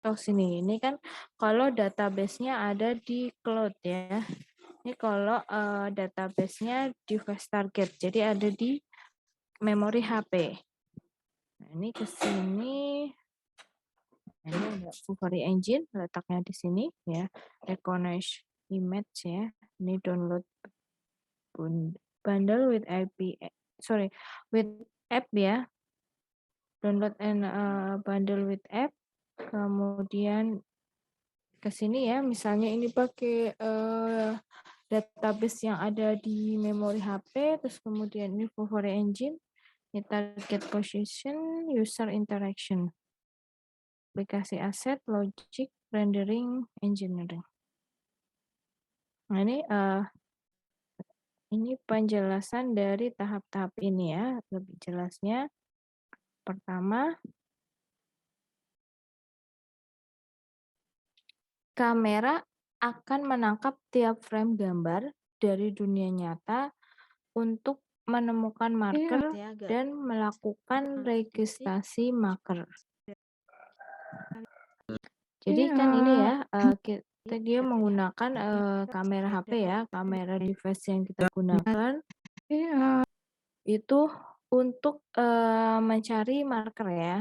Oh sini, ini kan kalau database-nya ada di cloud ya. Ini kalau database-nya di Fast Target, jadi ada di memori HP. Nah, ini ke sini, ini ada Fury Engine, letaknya di sini ya. Recognize image ya. Ini download bundle with sorry, with app ya. Download and bundle with app. Kemudian ke sini ya, misalnya ini pakai database yang ada di memori HP, terus kemudian ini Fury Engine, ini target position, user interaction, aplikasi aset, logic, rendering, engineering. Nah ini penjelasan dari tahap-tahap ini ya, lebih jelasnya. Pertama, kamera akan menangkap tiap frame gambar dari dunia nyata untuk menemukan marker dan melakukan registrasi marker. Jadi kan ini ya, dia menggunakan kamera HP ya, kamera device yang kita gunakan itu untuk mencari marker ya.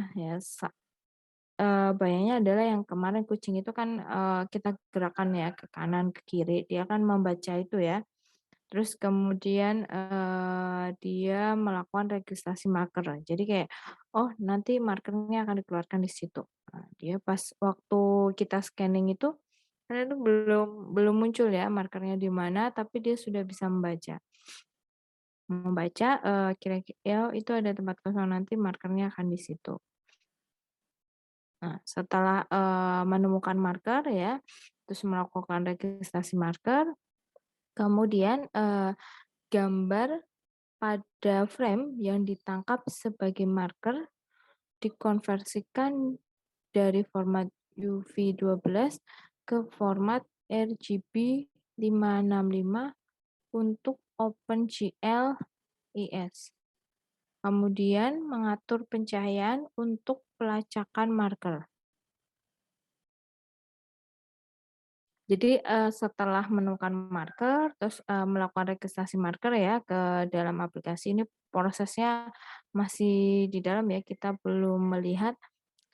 Bayangnya adalah yang kemarin kucing itu kan kita gerakan ya ke kanan ke kiri, dia kan membaca itu ya. Terus kemudian, dia melakukan registrasi marker. Jadi kayak, oh nanti markernya akan dikeluarkan di situ. Nah, dia pas waktu kita scanning itu, karena itu belum belum muncul ya markernya di mana, tapi dia sudah bisa membaca. Membaca, kira-kira ya itu ada tempat kosong, nanti markernya akan di situ. Nah, setelah, menemukan marker ya, terus melakukan registrasi marker, kemudian, gambar pada frame yang ditangkap sebagai marker dikonversikan dari format UV12 ke format RGB 565 untuk OpenGL IS. Kemudian mengatur pencahayaan untuk pelacakan marker. Jadi, setelah menemukan marker, terus, melakukan registrasi marker ya ke dalam aplikasi, ini prosesnya masih di dalam ya, kita belum melihat.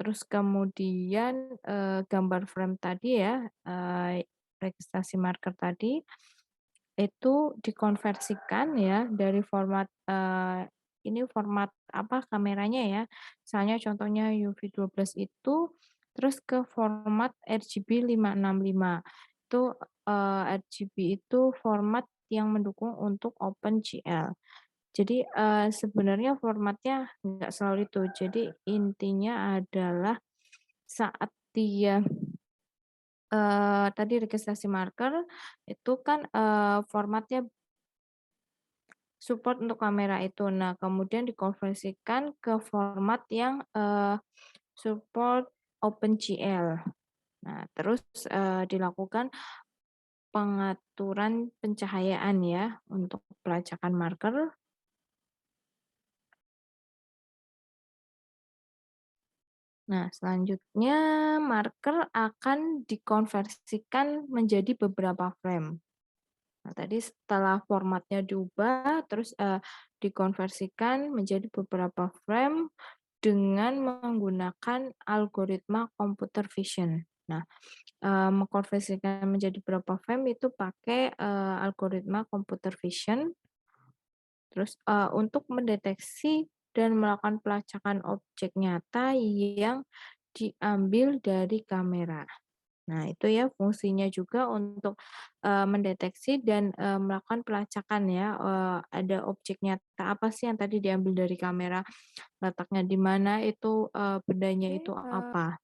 Terus kemudian, gambar frame tadi ya, registrasi marker tadi, itu dikonversikan ya dari format, ini format apa, kameranya ya, misalnya contohnya UV12 itu, terus ke format RGB 565. Itu, RGB itu format yang mendukung untuk OpenGL. Jadi, sebenarnya formatnya nggak selalu itu. Jadi intinya adalah saat dia, tadi registrasi marker, itu kan, formatnya support untuk kamera itu. Nah, kemudian dikonversikan ke format yang, support OpenGL. Nah, terus, dilakukan pengaturan pencahayaan ya untuk pelacakan marker. Nah, selanjutnya marker akan dikonversikan menjadi beberapa frame. Nah, tadi setelah formatnya diubah, terus, dikonversikan menjadi beberapa frame dengan menggunakan algoritma computer vision. Nah, mengkonversikan menjadi berapa frame itu pakai, algoritma computer vision, terus, untuk mendeteksi dan melakukan pelacakan objek nyata yang diambil dari kamera. Nah, itu ya fungsinya juga untuk, mendeteksi dan, melakukan pelacakan ya, ada objek nyata apa sih yang tadi diambil dari kamera, letaknya di mana itu, bendanya itu apa.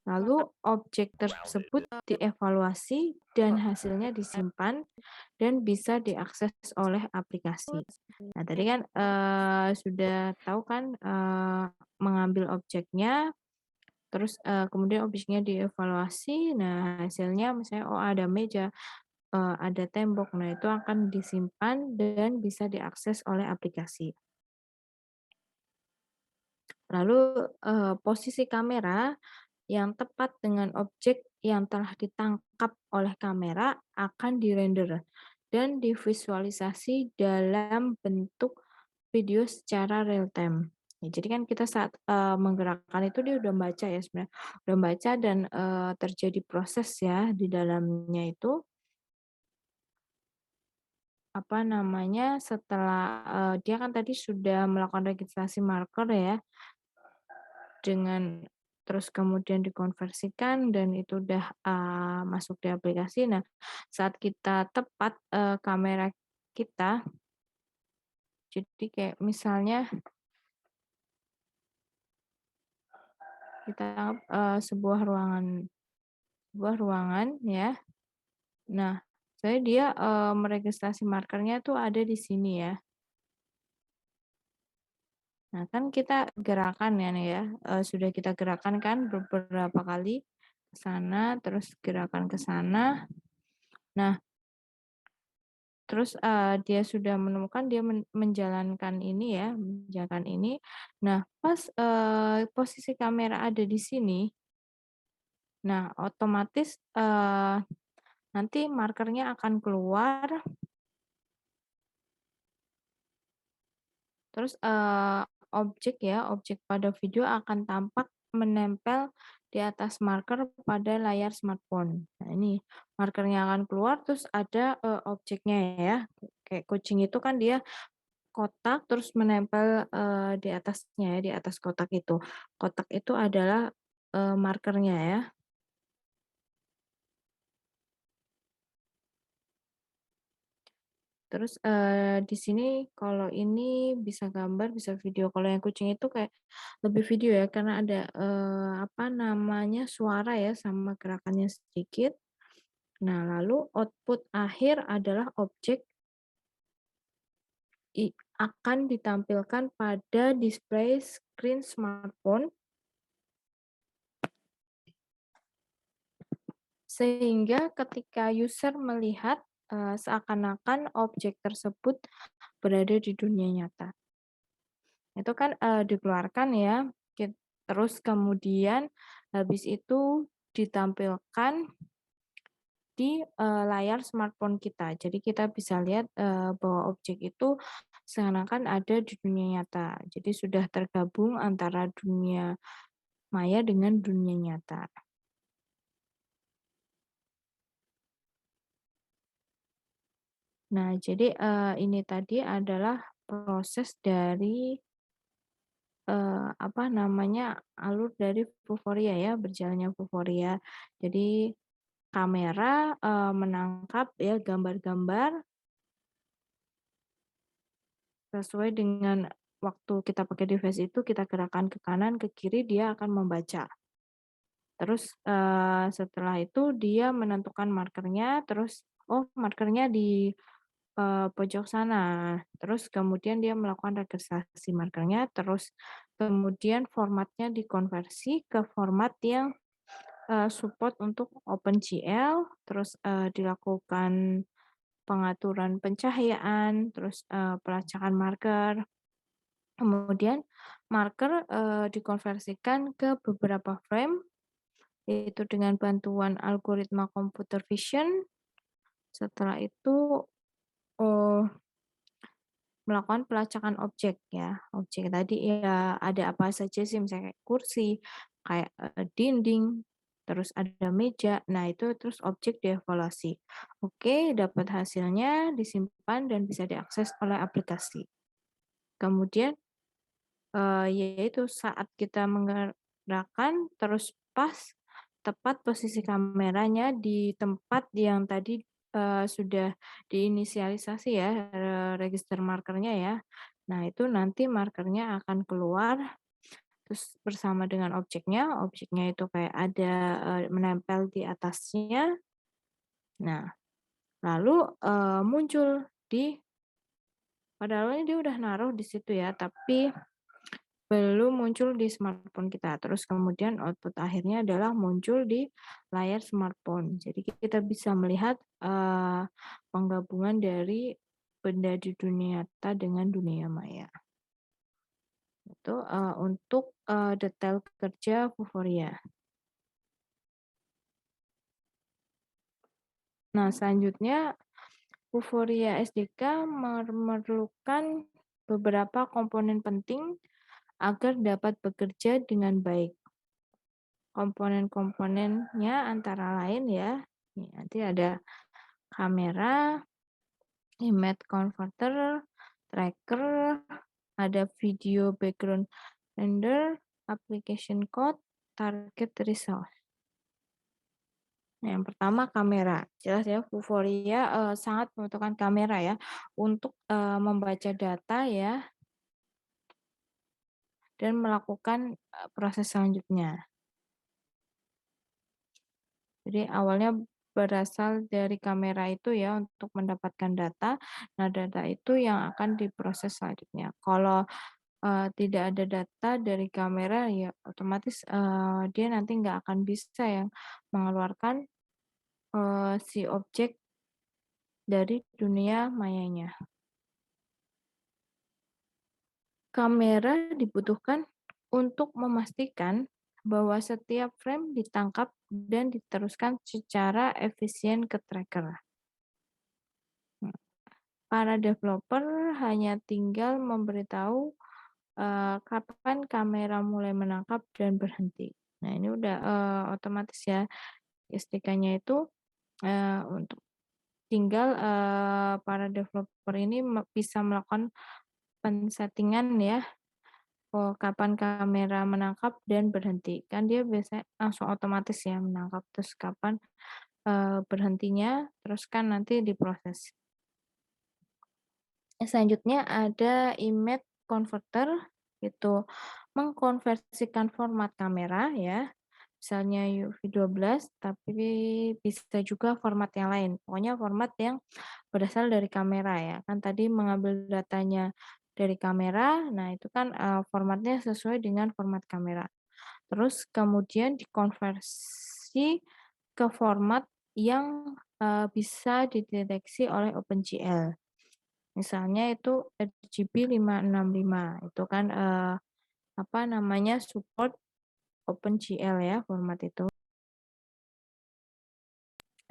Lalu objek tersebut dievaluasi dan hasilnya disimpan dan bisa diakses oleh aplikasi. Nah, tadi kan, sudah tahu kan, mengambil objeknya, terus, kemudian objeknya dievaluasi, nah hasilnya misalnya, oh ada meja, ada tembok, nah itu akan disimpan dan bisa diakses oleh aplikasi. Lalu, posisi kamera yang tepat dengan objek yang telah ditangkap oleh kamera akan dirender dan divisualisasi dalam bentuk video secara real time. Ya, jadi kan kita saat, menggerakkan itu dia udah baca ya sebenarnya, udah baca dan, terjadi proses ya di dalamnya itu, apa namanya, setelah, dia kan tadi sudah melakukan registrasi marker ya, dengan terus kemudian dikonversikan dan itu udah, masuk di aplikasi. Nah, saat kita tepat, kamera kita, jadi kayak misalnya kita, sebuah ruangan ya. Nah, saya dia, meregistrasi markernya tuh ada di sini ya. Nah, kan kita gerakan ya nih ya, sudah kita gerakan kan beberapa kali ke sana, terus gerakan ke sana. Nah, terus, dia sudah menemukan dia menjalankan ini ya, menjalankan ini. Nah, pas, posisi kamera ada di sini, nah otomatis, nanti markernya akan keluar, terus, objek pada video akan tampak menempel di atas marker pada layar smartphone. Nah ini, markernya akan keluar terus ada, objeknya ya, kayak kucing itu kan dia kotak terus menempel, di atasnya ya, di atas kotak itu. Kotak itu adalah, markernya ya. Terus, di sini kalau ini bisa gambar, bisa video. Kalau yang kucing itu kayak lebih video ya, karena ada, apa namanya, suara ya sama gerakannya sedikit. Nah, lalu output akhir adalah objek akan ditampilkan pada display screen smartphone sehingga ketika user melihat, seakan-akan objek tersebut berada di dunia nyata. Itu kan, dikeluarkan ya, terus kemudian habis itu ditampilkan di, layar smartphone kita. Jadi kita bisa lihat, bahwa objek itu seakan-akan ada di dunia nyata. Jadi sudah tergabung antara dunia maya dengan dunia nyata. Nah, jadi, ini tadi adalah proses dari, apa namanya, alur dari Vuforia ya, berjalannya Vuforia. Jadi kamera, menangkap ya gambar-gambar sesuai dengan waktu kita pakai device itu, kita gerakkan ke kanan, ke kiri, dia akan membaca. Terus, setelah itu dia menentukan markernya, terus, oh markernya di, pojok sana. Terus kemudian dia melakukan registrasi markernya, terus kemudian formatnya dikonversi ke format yang, support untuk OpenGL, terus, dilakukan pengaturan pencahayaan, terus, pelacakan marker, kemudian marker, dikonversikan ke beberapa frame, yaitu dengan bantuan algoritma computer vision. Setelah itu, eee, melakukan pelacakan objek ya. Objek tadi ya ada apa saja sih, misalnya kayak kursi, kayak, dinding, terus ada meja. Nah itu terus objek dievaluasi. Oke, dapat hasilnya, disimpan dan bisa diakses oleh aplikasi. Kemudian, yaitu saat kita menggerakkan terus pas tepat posisi kameranya di tempat yang tadi, sudah diinisialisasi ya, register markernya ya. Nah, itu nanti markernya akan keluar, terus bersama dengan objeknya itu kayak ada, menempel di atasnya. Nah, lalu, muncul di pada awalnya dia udah naruh di situ ya, tapi belum muncul di smartphone kita, terus kemudian output akhirnya adalah muncul di layar smartphone. Jadi kita bisa melihat, penggabungan dari benda di dunia nyata dengan dunia maya. Itu, untuk, detail kerja Vuforia. Nah, selanjutnya Vuforia SDK memerlukan beberapa komponen penting agar dapat bekerja dengan baik. Komponen-komponennya antara lain ya, nih nanti ada kamera, image converter, tracker, ada video background render, application code, target resource. Nah, yang pertama kamera. Jelas ya Vuforia, sangat membutuhkan kamera ya untuk, membaca data ya dan melakukan, proses selanjutnya. Jadi awalnya berasal dari kamera itu ya untuk mendapatkan data. Nah, data itu yang akan diproses selanjutnya. Kalau, tidak ada data dari kamera ya otomatis, dia nanti nggak akan bisa ya mengeluarkan, si objek dari dunia mayanya. Kamera dibutuhkan untuk memastikan bahwa setiap frame ditangkap dan diteruskan secara efisien ke tracker. Para developer hanya tinggal memberitahu, kapan kamera mulai menangkap dan berhenti. Nah, ini udah, otomatis ya, SDK-nya itu, untuk tinggal, para developer ini bisa melakukan pensettingan ya, kapan kamera menangkap dan berhenti. Kan dia biasanya langsung otomatis ya menangkap, terus kapan, berhentinya, terus kan nanti diproses. Selanjutnya ada image converter, itu mengkonversikan format kamera ya, misalnya UV12, tapi bisa juga format yang lain. Pokoknya format yang berasal dari kamera ya. Kan tadi mengambil datanya dari kamera, nah itu kan, formatnya sesuai dengan format kamera. Terus kemudian dikonversi ke format yang, bisa dideteksi oleh OpenGL. Misalnya itu RGB565 itu kan, apa namanya, support OpenGL ya format itu.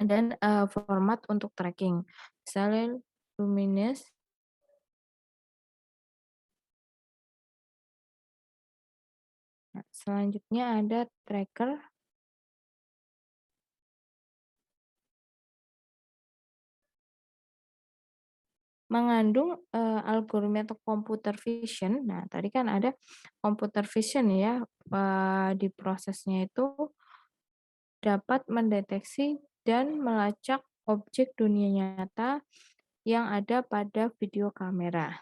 Dan, format untuk tracking, misalnya Luminous. Nah, selanjutnya ada tracker mengandung, algoritma computer vision. Nah, tadi kan ada computer vision ya, di prosesnya itu dapat mendeteksi dan melacak objek dunia nyata yang ada pada video kamera.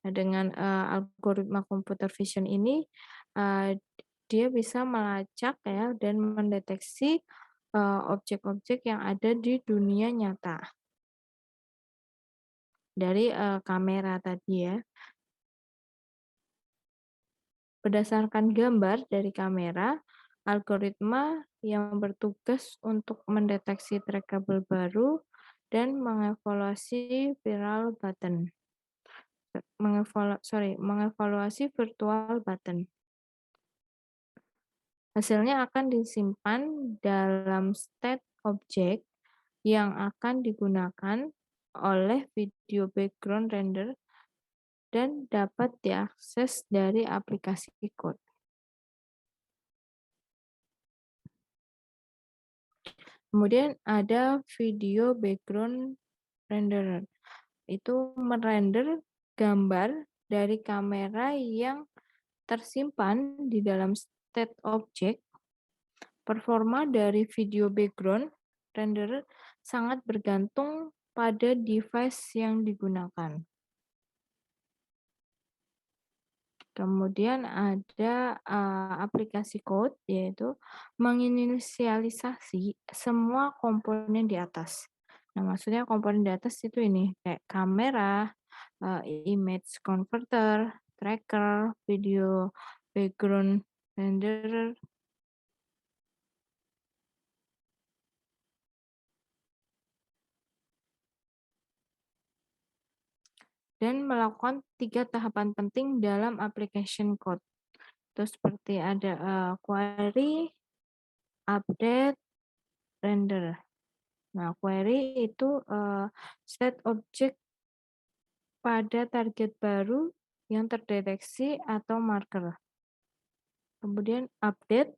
Nah, dengan, algoritma computer vision ini, dia bisa melacak ya dan mendeteksi, objek-objek yang ada di dunia nyata dari, kamera tadi ya. Berdasarkan gambar dari kamera, algoritma yang bertugas untuk mendeteksi trackable baru dan mengevaluasi viral button. Mengevaluasi virtual button. Hasilnya akan disimpan dalam state object yang akan digunakan oleh video background render dan dapat diakses dari aplikasi code. Kemudian ada video background renderer. Itu merender gambar dari kamera yang tersimpan di dalam state object. Performa dari video background renderer sangat bergantung pada device yang digunakan. Kemudian ada, aplikasi code, yaitu menginisialisasi semua komponen di atas. Nah, maksudnya komponen di atas itu ini, kayak kamera, image converter, tracker, video background renderer. dan melakukan 3 tahapan penting dalam application code. Itu seperti ada, query, update, render. Nah, query itu, set objek pada target baru yang terdeteksi atau marker. Kemudian update,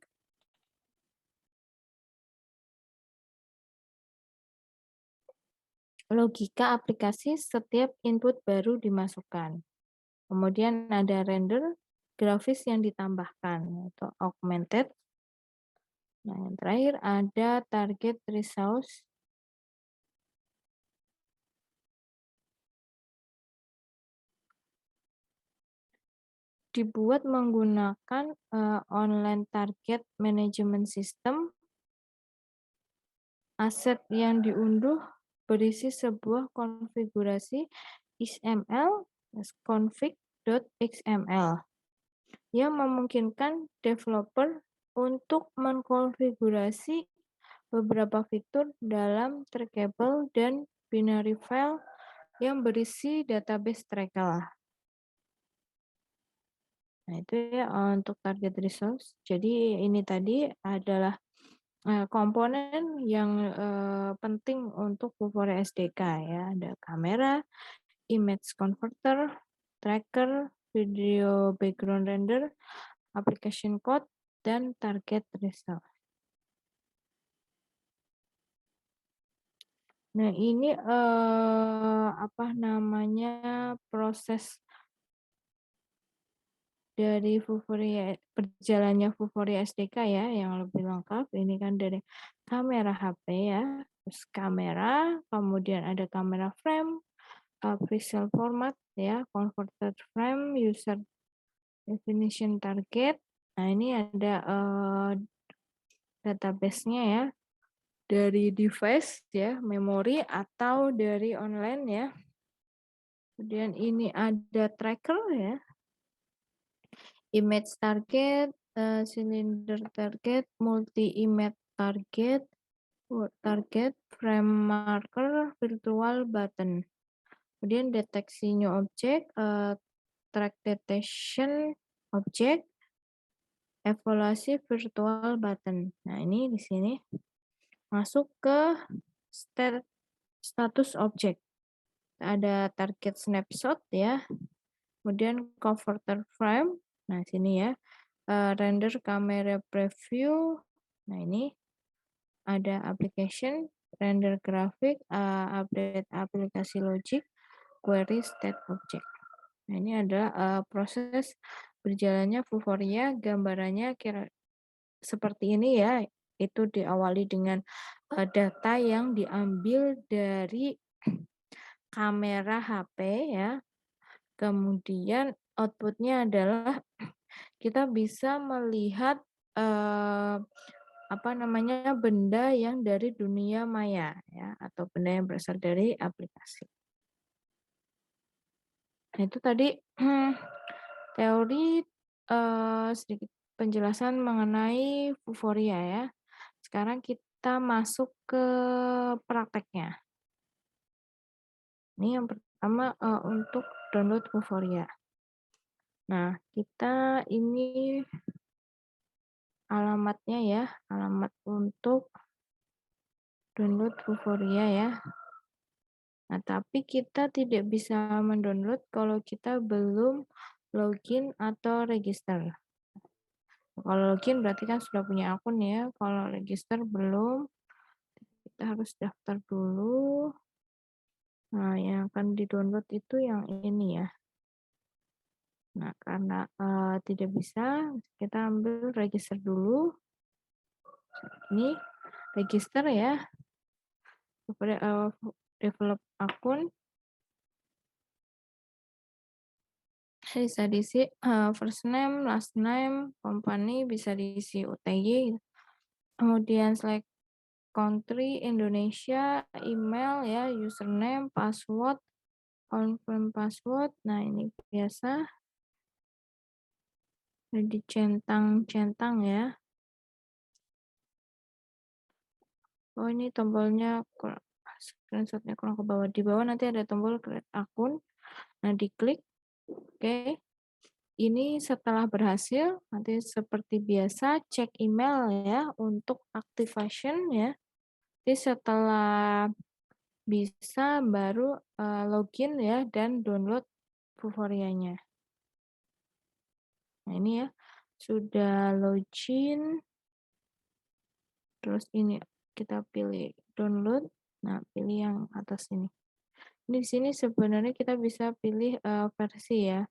logika aplikasi setiap input baru dimasukkan. Kemudian ada render, grafis yang ditambahkan, atau augmented. Nah, yang terakhir ada target resource, dibuat menggunakan online target management system. Aset yang diunduh berisi sebuah konfigurasi XML config.xml yang memungkinkan developer untuk mengkonfigurasi beberapa fitur dalam trackable dan binary file yang berisi database tracker. Nah, itu ya untuk target resource. Jadi ini tadi adalah komponen yang penting untuk Vuforia SDK ya. Ada kamera, image converter, tracker, video background render, application code, dan target resource. Nah, ini apa namanya, proses dari perjalanannya Vuforia SDK ya yang lebih lengkap. Ini kan dari kamera HP ya, terus kamera, kemudian ada kamera frame, presale format ya, converted frame, user definition target. Nah, ini ada database-nya ya, dari device ya, memori atau dari online ya. Kemudian ini ada tracker ya, image target, cylinder target, multi image target, word target, frame marker, virtual button. Kemudian deteksi new object, track detection object, evaluasi virtual button. Nah, ini di sini masuk ke status object. Ada target snapshot ya, kemudian converter frame. Nah, sini ya, render camera preview. Nah, ini ada application, render grafik, update aplikasi logic, query state object. Nah, ini adalah proses berjalannya Vuforia, gambarannya seperti ini ya. Itu diawali dengan data yang diambil dari kamera HP ya. Kemudian outputnya adalah kita bisa melihat apa namanya, benda yang dari dunia maya ya, atau benda yang berasal dari aplikasi. Nah, itu tadi teori, sedikit penjelasan mengenai Vuforia ya. Sekarang kita masuk ke prakteknya. Ini yang pertama, untuk download Vuforia. Nah, kita ini alamatnya ya, alamat untuk download Vuforia ya. Nah, tapi kita tidak bisa mendownload kalau kita belum login atau register. Kalau login berarti kan sudah punya akun ya, kalau register belum, kita harus daftar dulu. Nah, yang akan di-download itu yang ini ya. Nah, karena tidak bisa, kita ambil register dulu. Ini register ya, kepada develop akun. Bisa diisi first name, last name, company, bisa diisi UTY. Kemudian select country Indonesia, email ya, username, password, confirm password. Nah, ini biasa dicentang-centang ya. Oh, ini tombolnya screenshotnya kurang ke bawah. Di bawah nanti ada tombol create akun. Nah, diklik, oke. Ini setelah berhasil, nanti seperti biasa cek email ya untuk activation ya. Jadi setelah bisa baru, login ya dan download Vuforia-nya. Nah ini ya, sudah login, terus ini kita pilih download, nah pilih yang atas ini. Di sini sebenarnya kita bisa pilih, versi ya,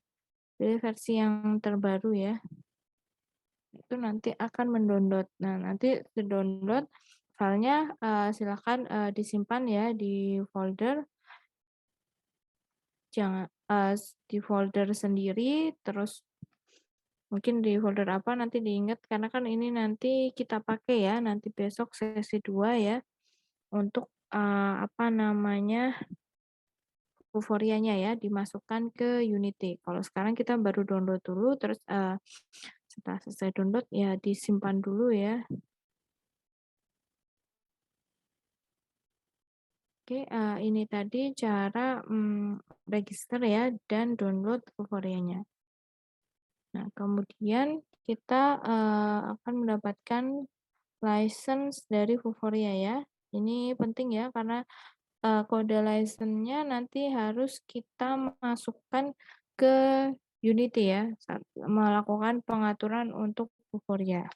pilih versi yang terbaru ya, itu nanti akan mendownload. Nah nanti download filenya, silakan, disimpan ya di folder, jangan di folder sendiri, terus mungkin di folder apa nanti diingat karena kan ini nanti kita pakai ya, nanti besok sesi 2 ya, untuk, apa namanya, Euforianya ya, dimasukkan ke Unity. Kalau sekarang kita baru download dulu, terus, setelah selesai download ya disimpan dulu ya. Oke, ini tadi cara, register ya dan download Euforianya. Nah, kemudian kita, akan mendapatkan license dari Vuforia ya. Ini penting ya karena, kode license-nya nanti harus kita masukkan ke Unity ya saat melakukan pengaturan untuk Vuforia.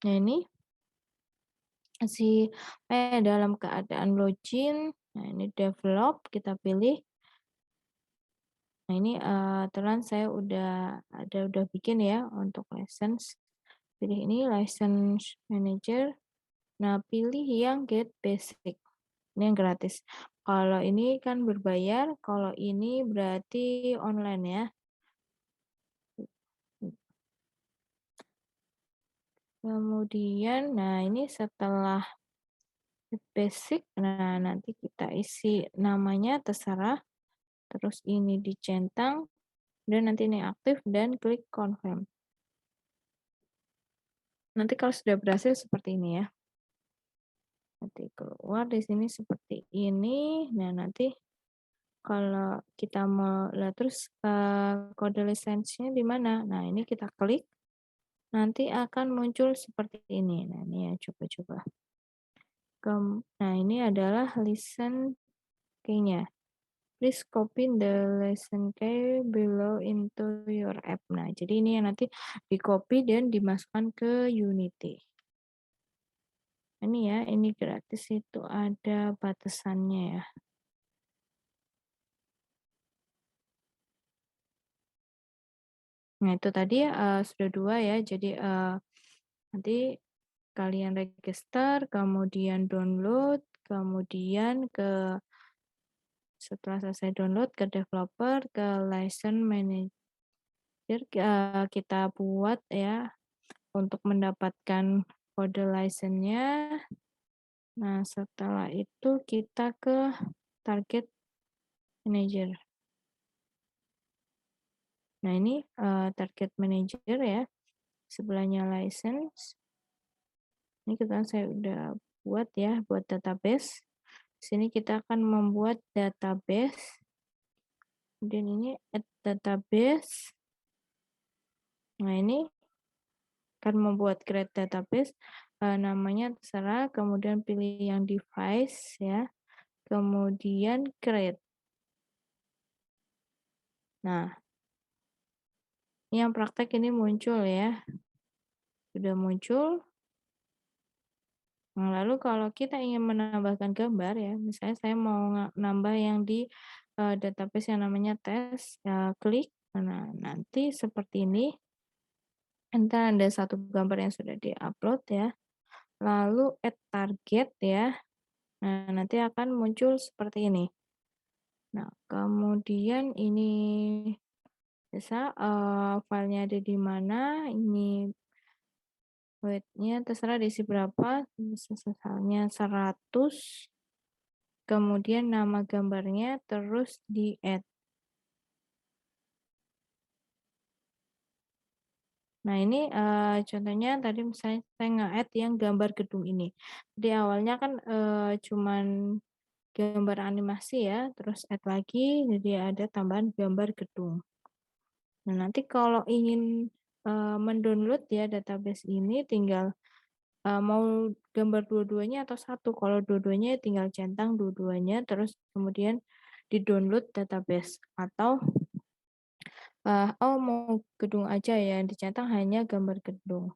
Nah ini si dalam keadaan login, nah ini develop kita pilih. Nah ini, kebetulan saya udah bikin ya untuk license. Pilih ini license manager. Nah, pilih yang get basic. Ini yang gratis. Kalau ini kan berbayar, kalau ini berarti online ya. Kemudian, nah ini setelah get basic, nah nanti kita isi namanya terserah, terus ini dicentang, dan nanti ini aktif dan klik confirm. Nanti kalau sudah berhasil seperti ini ya. Nanti keluar di sini seperti ini. Nah, nanti kalau kita mau lihat terus, kode lisensinya di mana. Nah, ini kita klik, nanti akan muncul seperti ini. Nah, ini ya coba-coba. Nah, ini adalah listen key-nya. Please copy the lesson key below into your app. Nah, jadi ini yang nanti di-copy dan dimasukkan ke Unity. Ini ya, ini gratis itu ada batasannya ya. Nah, itu tadi, sudah 2 ya. Jadi, nanti kalian register, kemudian download, kemudian setelah selesai download ke developer, ke license manager, kita buat ya untuk mendapatkan kode license-nya. Nah, setelah itu kita ke target manager. Nah, ini, target manager ya, sebelahnya license. Ini kita saya udah buat ya, buat database. Di sini kita akan membuat database. Kemudian ini add database. Nah, ini akan membuat create database, namanya terserah, kemudian pilih yang device ya, kemudian create. Nah, ini yang praktek ini muncul ya, sudah muncul. Nah, lalu kalau kita ingin menambahkan gambar ya, misalnya saya mau nambah yang di, database yang namanya tes, ya klik, nah nanti seperti ini. Entar ada satu gambar yang sudah di-upload ya, lalu add target ya. Nah, nanti akan muncul seperti ini. Nah, kemudian ini bisa, filenya ada di mana, ini weight-nya terserah diisi berapa, misalnya 100, kemudian nama gambarnya, terus di-add. Nah, ini, contohnya tadi misalnya saya nge-add yang gambar gedung ini. Jadi awalnya kan, cuman gambar animasi ya, terus add lagi, jadi ada tambahan gambar gedung. Nah, nanti kalau ingin, mendownload ya database ini tinggal, mau gambar dua-duanya atau satu, kalau dua-duanya ya tinggal centang dua-duanya terus kemudian di-download database atau, oh mau gedung aja ya yang dicentang hanya gambar gedung.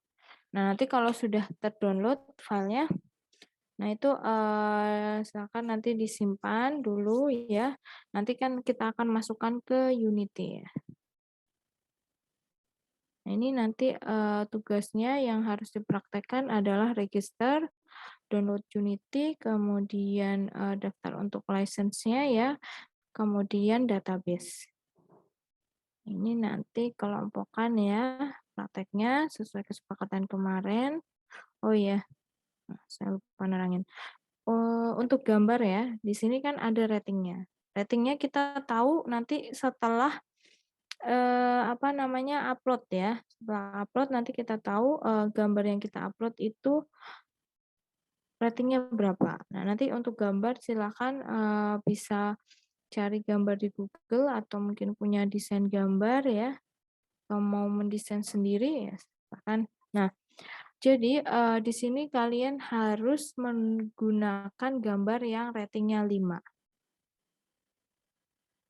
Nah, nanti kalau sudah terdownload filenya, nah itu, silakan nanti disimpan dulu ya, nanti kan kita akan masukkan ke Unity ya. Nah, ini nanti, tugasnya yang harus dipraktekkan adalah register, download Unity, kemudian, daftar untuk license-nya ya, kemudian database. Ini nanti kelompokkan ya prakteknya sesuai kesepakatan kemarin. Oh iya, saya lupa nerangin. Untuk gambar ya, di sini kan ada ratingnya. Ratingnya kita tahu nanti setelah, apa namanya, upload ya. Setelah upload nanti kita tahu, gambar yang kita upload itu ratingnya berapa. Nah, nanti untuk gambar silakan, bisa cari gambar di Google atau mungkin punya desain gambar ya, atau mau mendesain sendiri ya silakan. Nah, jadi, di sini kalian harus menggunakan gambar yang ratingnya 5.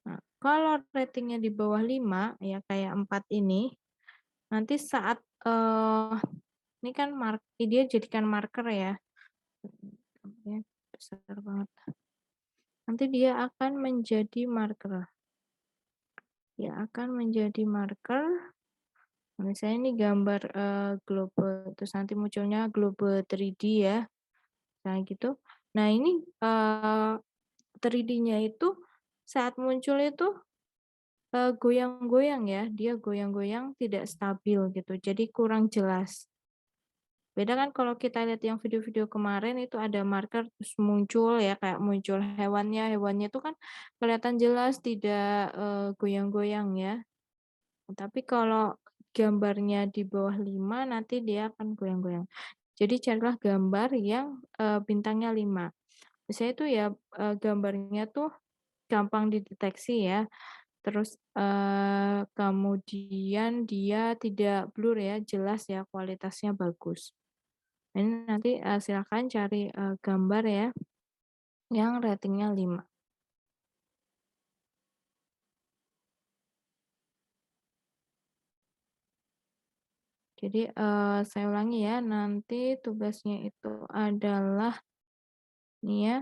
Nah, kalau ratingnya di bawah 5 ya kayak 4 ini, nanti saat, ini kan dia jadikan marker ya, ya besar banget. Nanti dia akan menjadi marker. Dia akan menjadi marker, misalnya ini gambar, globe, terus nanti munculnya globe 3D ya, misalnya gitu. Nah ini, 3D-nya itu saat muncul itu, goyang-goyang ya, dia goyang-goyang tidak stabil gitu, jadi kurang jelas. Beda kan kalau kita lihat yang video-video kemarin itu ada marker terus muncul ya, kayak muncul hewannya itu kan kelihatan jelas tidak, goyang-goyang ya. Tapi kalau gambarnya di bawah 5 nanti dia akan goyang-goyang. Jadi carilah gambar yang, bintangnya 5. Biasanya itu ya, gambarnya tuh gampang dideteksi ya, terus, kemudian dia tidak blur ya, jelas ya, kualitasnya bagus. Ini nanti, silakan cari, gambar ya, yang ratingnya 5. Jadi, saya ulangi ya, nanti tugasnya itu adalah nih ya,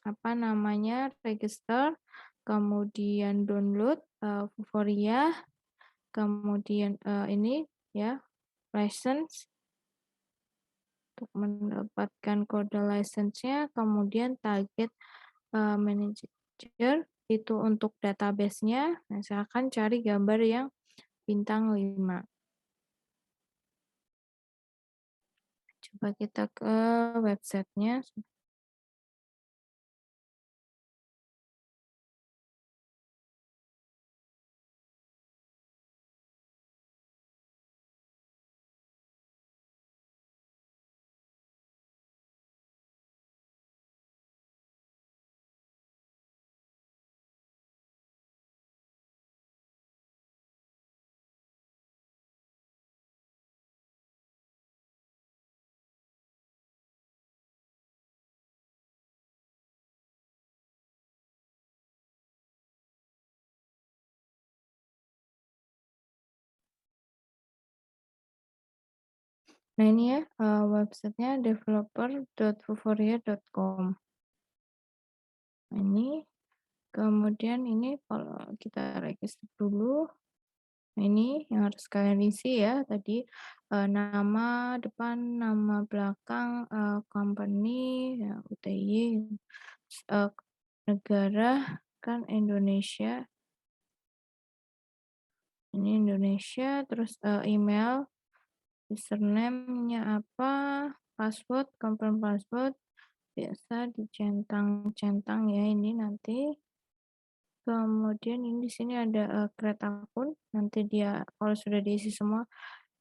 apa namanya, register, kemudian download, Vuforia, kemudian, ini ya, license, untuk mendapatkan kode license-nya, kemudian target, manager, itu untuk database-nya. Nah, silakan cari gambar yang bintang 5. Coba kita ke websitenya. Nah ini ya, websitenya developer.vuforia.com. Nah ini, kemudian ini kalau kita register dulu, nah ini yang harus kalian isi ya tadi, nama depan, nama belakang, company, ya UTY, eee, negara kan Indonesia, ini Indonesia, terus, email, username-nya apa, password, confirm password, biasa dicentang-centang ya ini nanti. Kemudian ini di sini ada, create akun, nanti dia kalau sudah diisi semua,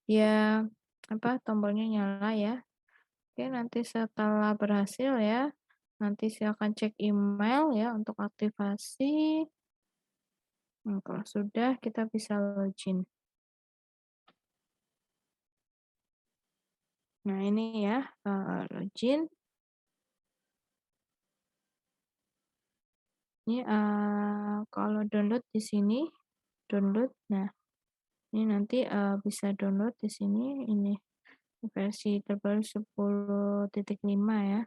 dia apa, tombolnya nyala ya. Oke, nanti setelah berhasil ya, Nanti silakan cek email ya untuk aktivasi. Kalau sudah kita bisa login. Nah ini ya, login. Ini, kalau download di sini, download. Nah, ini nanti, bisa download di sini ini, versi terbaru 10.5 ya.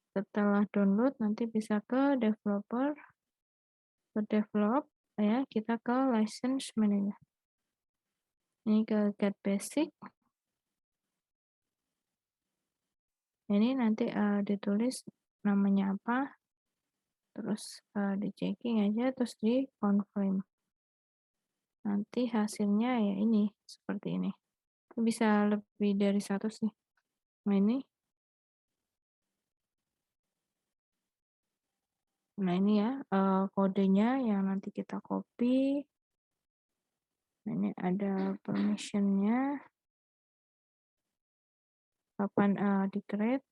Setelah download nanti bisa ke developer, ke develop ya, kita ke license manager. Ini ke get basic. Ini nanti, ditulis namanya apa, terus, di-checking aja, terus di-confirm. Nanti hasilnya ya ini, seperti ini. Bisa lebih dari satu sih. Nah ini, ya, kodenya yang nanti kita copy. Nah ini ada permission-nya, kapan, di-create.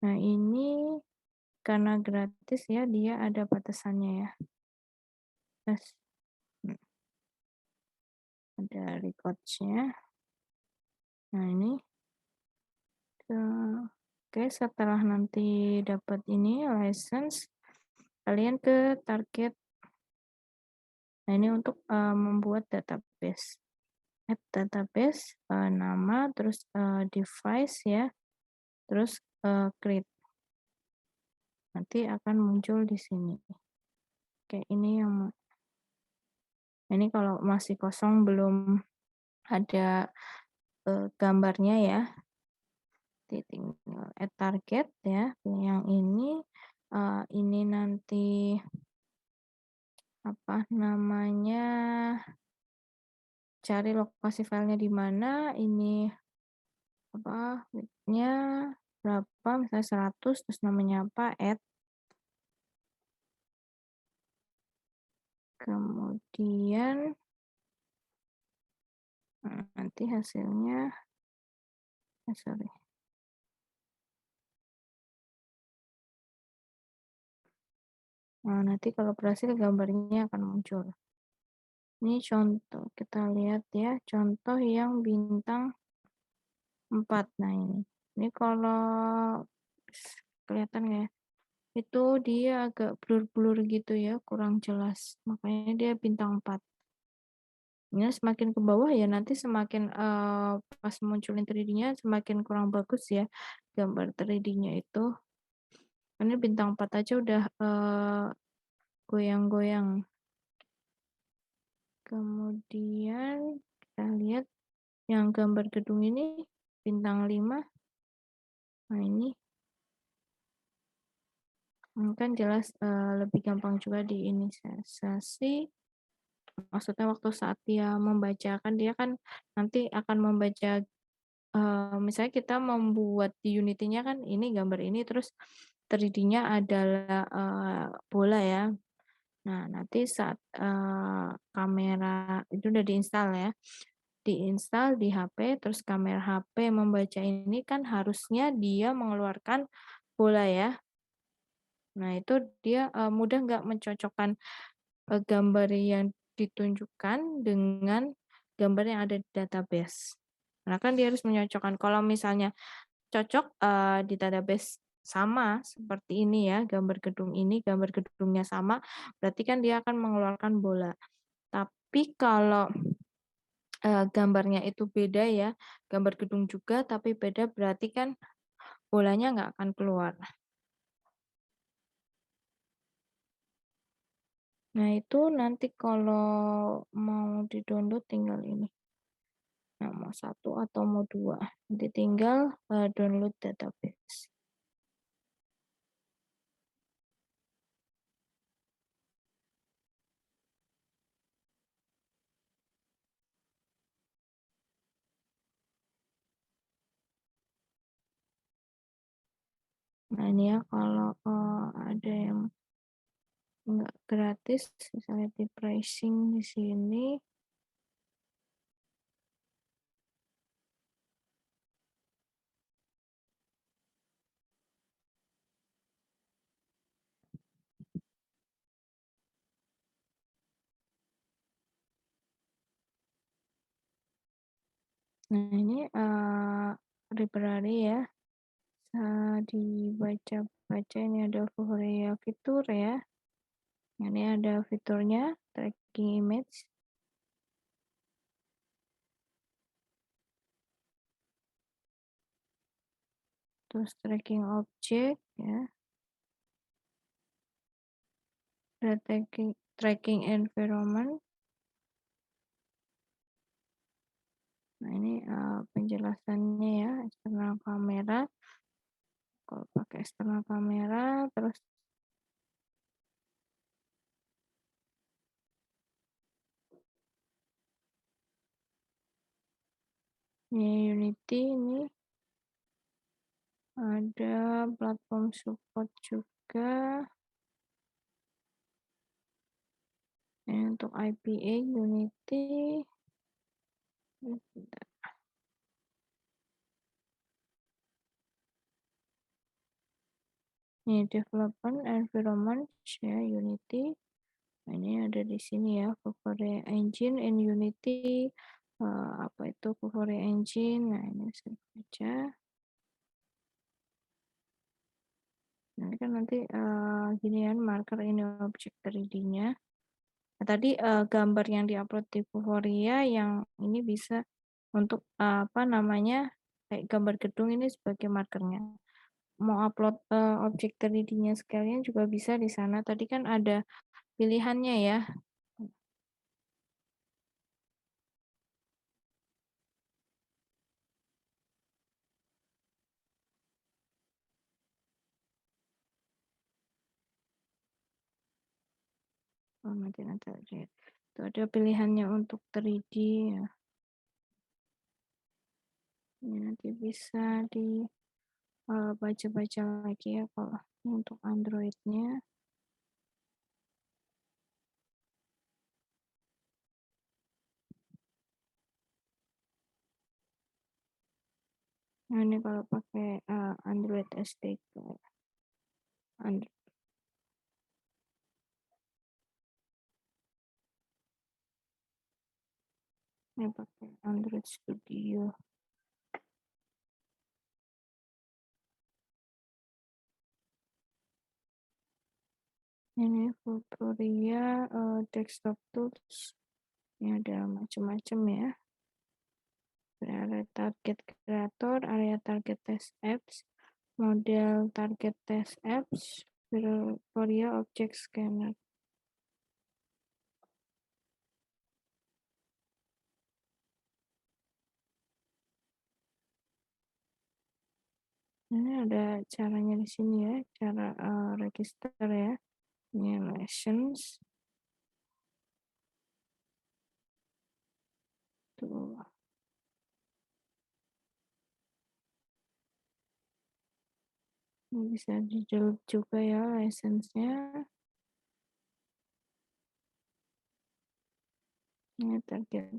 Nah ini karena gratis ya, dia ada batasannya ya. Terus, ada records-nya. Nah ini, oke, setelah nanti dapat ini license, kalian ke target. Nah ini untuk, membuat database. Add database, nama, terus, device ya, terus, create. Nanti akan muncul di sini. Oke, ini kalau masih kosong belum ada, gambarnya ya, tinggal add target ya, yang ini nanti apa namanya, cari lokasi filenya di mana, ini apa, width-nya berapa, misalnya 100, terus namanya apa, add. Kemudian, nanti hasilnya, sorry. Nah, nanti kalau berhasil gambarnya akan muncul. Ini contoh, kita lihat ya, contoh yang bintang 4. Nah ini. Ini kalau kelihatan nggak ya? Itu dia agak blur-blur gitu ya, kurang jelas. Makanya dia bintang 4. Ini semakin ke bawah ya nanti semakin, pas munculin 3D-nya semakin kurang bagus ya gambar 3D-nya itu. Ini bintang 4 aja udah, goyang-goyang. Kemudian kita lihat yang gambar gedung ini bintang 5. Nah ini, kan jelas, lebih gampang juga diinisialisasi. Maksudnya waktu saat dia membacakan, dia kan nanti akan membaca, misalnya kita membuat di Unity-nya kan ini gambar ini, terus 3D-nya adalah, bola ya. Nah, nanti saat, kamera itu udah diinstal ya, diinstal di HP, terus kamera HP membaca ini kan harusnya dia mengeluarkan bola ya. Nah, itu dia, mudah nggak mencocokkan, gambar yang ditunjukkan dengan gambar yang ada di database. Karena kan dia harus menyocokkan, kalau misalnya cocok, di database sama seperti ini ya, gambar gedung ini, gambar gedungnya sama, berarti kan dia akan mengeluarkan bola. Tapi kalau, gambarnya itu beda ya, gambar gedung juga tapi beda, berarti kan bolanya nggak akan keluar. Nah itu nanti kalau mau di-download tinggal ini. Nah mau 1 atau mau 2, nanti tinggal, download database. Nah ini ya kalau, ada yang nggak gratis, misalnya di pricing di sini. Nah ini, library ya, dibaca-baca ini ada Vuforia fitur ya. Ini ada fiturnya tracking image, terus tracking object ya, ada tracking environment. Nah ini, penjelasannya ya, eksternal kamera, kalau pakai eksternal kamera, terus ini Unity ini ada platform support juga. Ini untuk IPA Unity. Ini development environment ya Unity. Nah, ini ada di sini ya Vuforia Engine in Unity. Apa itu Vuforia Engine? Nah ini saya baca. Nah, ini kan nanti gini kan marker ini objek 3D-nya. Nah, tadi gambar yang diupload di Vuforia yang ini bisa untuk apa namanya kayak gambar gedung ini sebagai markernya. Mau upload objek 3D-nya sekalian juga bisa di sana. Tadi kan ada pilihannya ya. Oh, nanti aja. Itu ada pilihannya untuk 3D ya. Ini nanti bisa dibaca-baca lagi ya kalau untuk Android-nya. Nah, ini kalau pakai Android SDK. Android, ini pakai Android Studio. Ini Vuforia desktop tools. Ini ada macam-macam ya. Area target creator, area target test apps, model target test apps, Vuforia object scanner. Ini ada caranya di sini ya, cara register ya. Ini license. Tuh. Ini bisa di-delete juga ya license-nya. Ini target.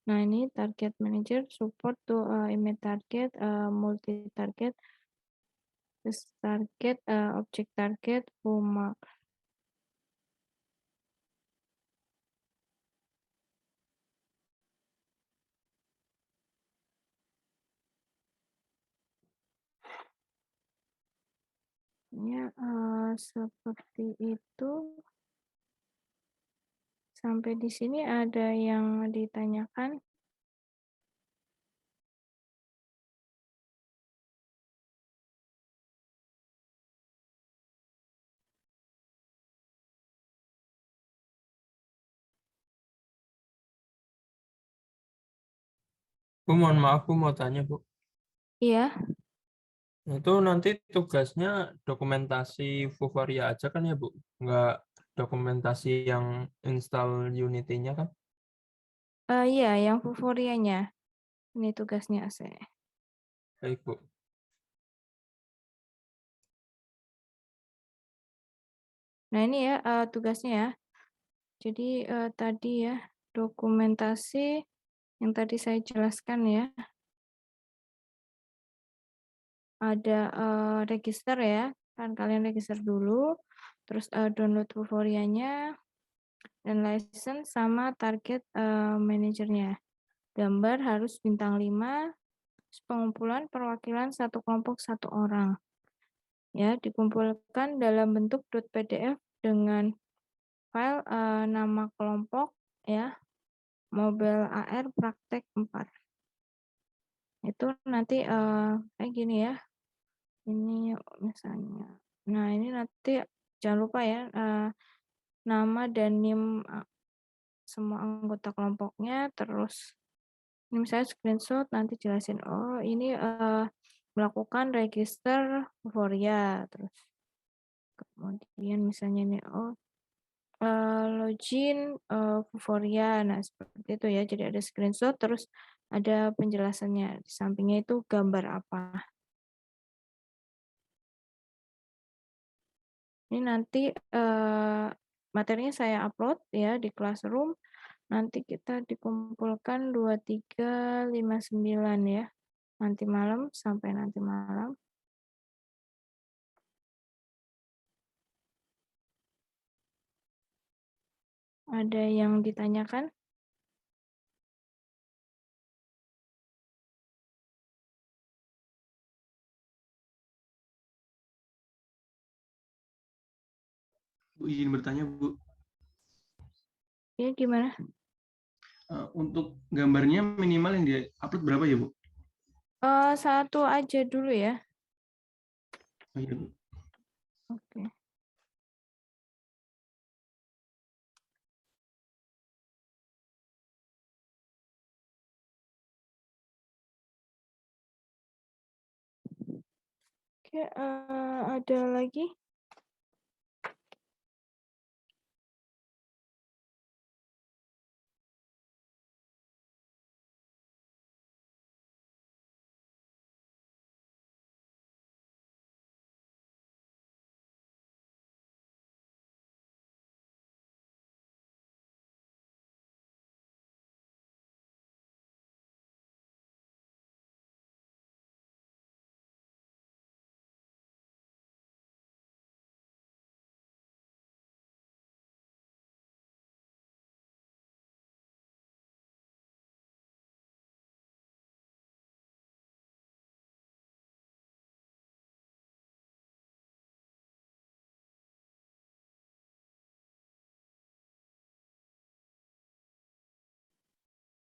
Nah, ini target manager support tuh image target, multi target, terus target, object target, format. Ya, seperti itu. Sampai di sini ada yang ditanyakan? Bu, mohon maaf, Bu, mau tanya, Bu. Iya, Itu nanti tugasnya dokumentasi Vuforia aja kan ya, Bu? Nggak dokumentasi yang install Unity-nya kan? iya yang Vuvorianya. Ini tugasnya saya. Baik, Bu. Nah, ini ya tugasnya ya. Jadi tadi ya dokumentasi yang tadi saya jelaskan ya. Ada register ya. Kan kalian register dulu, terus download Vuvorianya dan license sama target manajernya. Gambar harus bintang 5, pengumpulan perwakilan satu kelompok satu orang. Ya, dikumpulkan dalam bentuk .pdf dengan file nama kelompok ya, Mobile AR praktek 4. Itu nanti kayak gini ya. Ini misalnya. Nah, ini nanti jangan lupa ya nama dan NIM semua anggota kelompoknya, terus ini misalnya screenshot nanti jelasin, oh ini melakukan register Vuforia, terus kemudian misalnya ini oh login Vuforia, nah seperti itu ya, jadi ada screenshot terus ada penjelasannya, di sampingnya itu gambar apa. Ini nanti materinya saya upload ya di Classroom, nanti kita dikumpulkan 2359 ya, nanti malam sampai nanti malam. Ada yang ditanyakan? Bu, izin bertanya, Bu. Ya gimana? Untuk gambarnya minimal yang di-upload berapa ya, Bu? Satu aja dulu ya. Oh iya, Bu. Oke. Oke, ada lagi?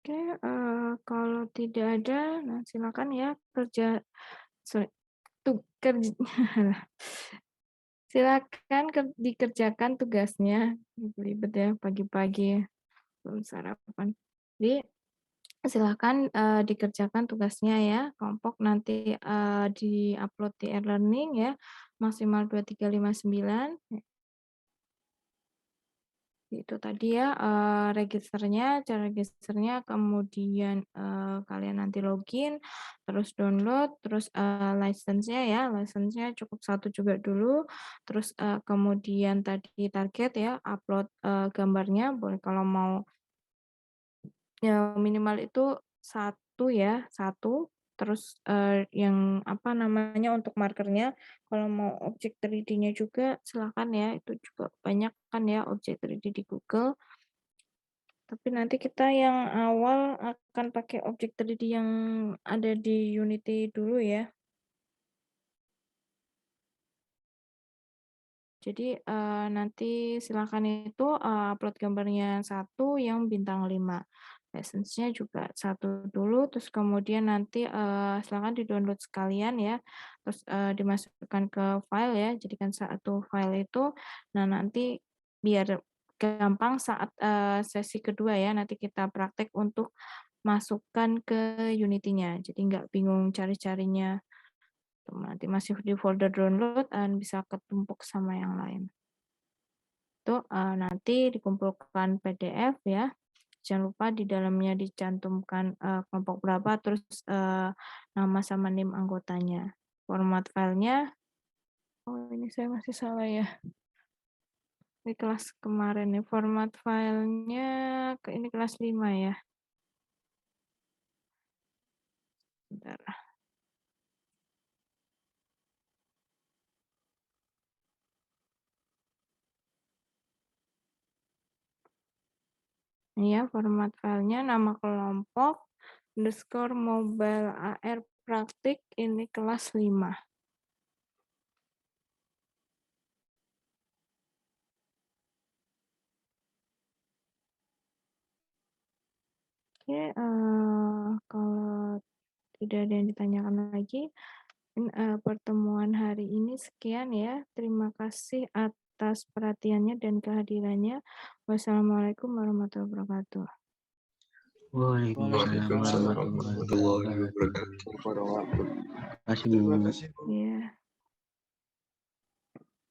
Oke, kalau tidak ada, nah silakan ya sorry, kerja, silakan dikerjakan tugasnya. Ribet ya pagi-pagi belum sarapan. Jadi silakan dikerjakan tugasnya ya, kelompok nanti di-upload di e-learning ya, maksimal 2359. Itu tadi ya registernya, cara registernya, kemudian kalian nanti login, terus download, terus license-nya ya, license-nya cukup satu juga dulu, terus kemudian tadi target ya, upload gambarnya, boleh kalau mau ya minimal itu satu ya, satu, terus yang apa namanya untuk markernya, kalau mau objek 3D-nya juga silakan ya, itu juga banyak kan ya objek 3D di Google. Tapi nanti kita yang awal akan pakai objek 3D yang ada di Unity dulu ya. Jadi nanti silakan itu upload gambarnya satu yang bintang 5. License-nya juga satu dulu, terus kemudian nanti silakan di-download sekalian ya. Terus dimasukkan ke file ya, jadikan satu file itu. Nah, nanti biar gampang saat sesi kedua ya, nanti kita praktek untuk masukkan ke Unity-nya. Jadi nggak bingung cari-carinya. Nanti masih di folder download dan bisa ketumpuk sama yang lain. Itu nanti dikumpulkan PDF ya. Jangan lupa di dalamnya dicantumkan kelompok berapa, terus nama sama NIM anggotanya. Format filenya, oh ini saya masih salah ya. Di kelas kemarin nih, format filenya ini kelas 5 ya. Bentar. Ya, format filenya nama kelompok _mobile AR praktik ini kelas 5. Oke, kalau tidak ada yang ditanyakan lagi, pertemuan hari ini sekian ya. Terima kasih atas perhatiannya dan kehadirannya. Wassalamualaikum warahmatullahi wabarakatuh. Waalaikumsalam Waalaikumsalam warahmatullahi warahmatullahi wabarakatuh. wabarakatuh. Terima kasih, Bu. Ya.